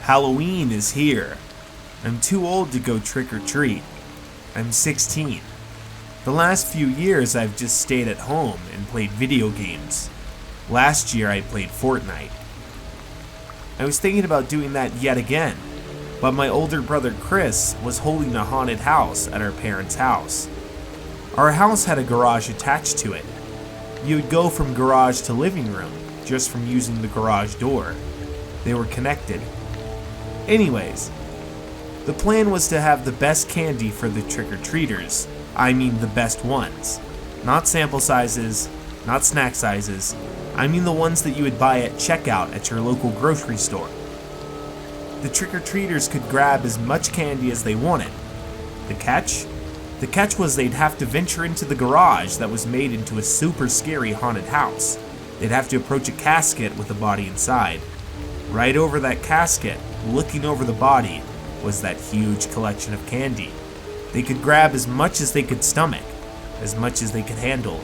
Halloween is here. I'm too old to go trick-or-treat. I'm 16. The last few years I've just stayed at home and played video games. Last year I played Fortnite. I was thinking about doing that yet again, but my older brother Chris was holding a haunted house at our parents' house. Our house had a garage attached to it. You would go from garage to living room just from using the garage door. They were connected. Anyways, the plan was to have the best candy for the trick-or-treaters. I mean the best ones. Not sample sizes, not snack sizes. I mean the ones that you would buy at checkout at your local grocery store. The trick-or-treaters could grab as much candy as they wanted. The catch? The catch was they'd have to venture into the garage that was made into a super scary haunted house. They'd have to approach a casket with a body inside. Right over that casket, looking over the body, was that huge collection of candy. They could grab as much as they could stomach, as much as they could handle.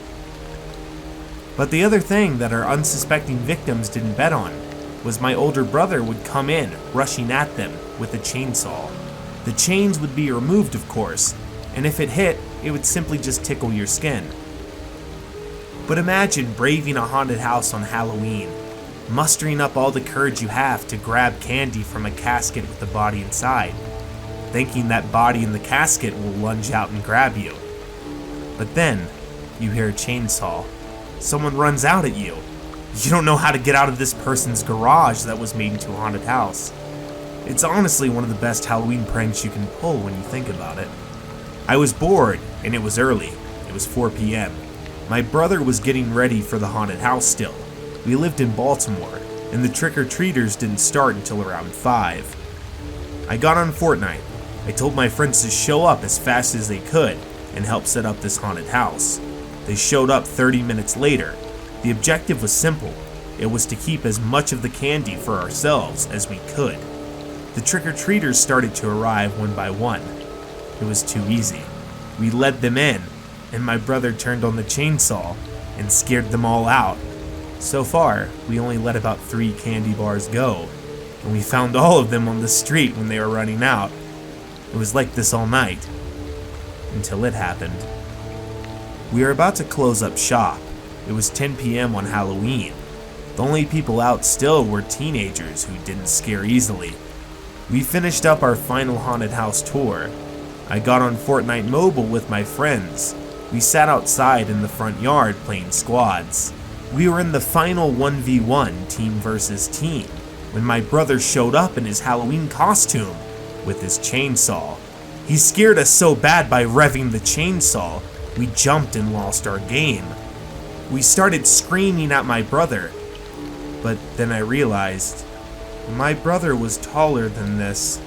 But the other thing that our unsuspecting victims didn't bet on was my older brother would come in, rushing at them with a chainsaw. The chains would be removed, of course, and if it hit, it would simply just tickle your skin. But imagine braving a haunted house on Halloween, mustering up all the courage you have to grab candy from a casket with the body inside, thinking that body in the casket will lunge out and grab you. But then, you hear a chainsaw. Someone runs out at you. You don't know how to get out of this person's garage that was made into a haunted house. It's honestly one of the best Halloween pranks you can pull when you think about it. I was bored, and it was early. It was 4 p.m. My brother was getting ready for the haunted house still. We lived in Baltimore, and the trick-or-treaters didn't start until around 5. I got on Fortnite. I told my friends to show up as fast as they could and help set up this haunted house. They showed up 30 minutes later. The objective was simple. It was to keep as much of the candy for ourselves as we could. The trick-or-treaters started to arrive one by one. It was too easy. We led them in, and my brother turned on the chainsaw and scared them all out. So far, we only let about 3 candy bars go, and we found all of them on the street when they were running out. It was like this all night, until it happened. We were about to close up shop. It was 10 p.m. on Halloween. The only people out still were teenagers who didn't scare easily. We finished up our final haunted house tour. I got on Fortnite Mobile with my friends. We sat outside in the front yard playing squads. We were in the final 1v1 team versus team when my brother showed up in his Halloween costume with his chainsaw. He scared us so bad by revving the chainsaw, we jumped and lost our game. We started screaming at my brother, but then I realized my brother was taller than this,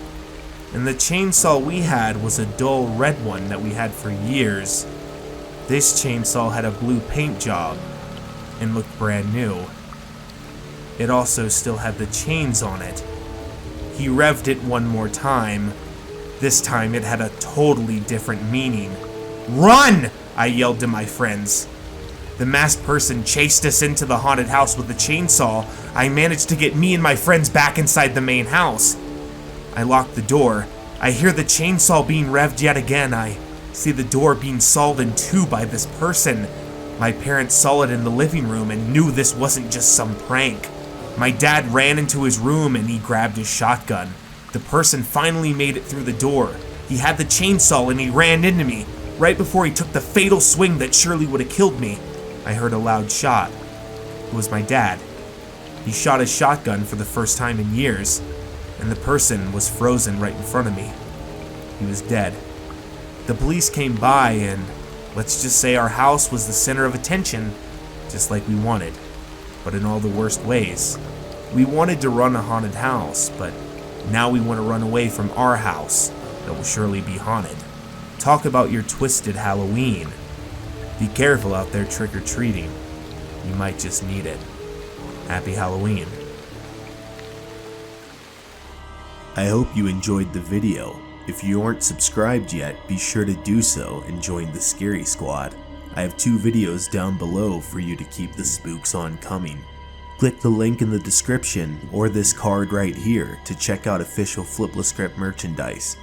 and the chainsaw we had was a dull red one that we had for years. This chainsaw had a blue paint job and looked brand new. It also still had the chains on it. He revved it one more time. This time it had a totally different meaning. "Run!" I yelled to my friends. The masked person chased us into the haunted house with the chainsaw. I managed to get me and my friends back inside the main house. I locked the door. I hear the chainsaw being revved yet again. I see the door being sawed in 2 by this person. My parents saw it in the living room and knew this wasn't just some prank. My dad ran into his room and he grabbed his shotgun. The person finally made it through the door. He had the chainsaw and he ran into me. Right before he took the fatal swing that surely would have killed me, I heard a loud shot. It was my dad. He shot his shotgun for the first time in years, and the person was frozen right in front of me. He was dead. The police came by and let's just say our house was the center of attention, just like we wanted, but in all the worst ways. We wanted to run a haunted house, but now we want to run away from our house that will surely be haunted. Talk about your twisted Halloween. Be careful out there trick-or-treating. You might just need it. Happy Halloween. I hope you enjoyed the video. If you aren't subscribed yet, be sure to do so and join the Scary Squad. I have 2 videos down below for you to keep the spooks on coming. Click the link in the description or this card right here to check out official FlipLaScript merchandise.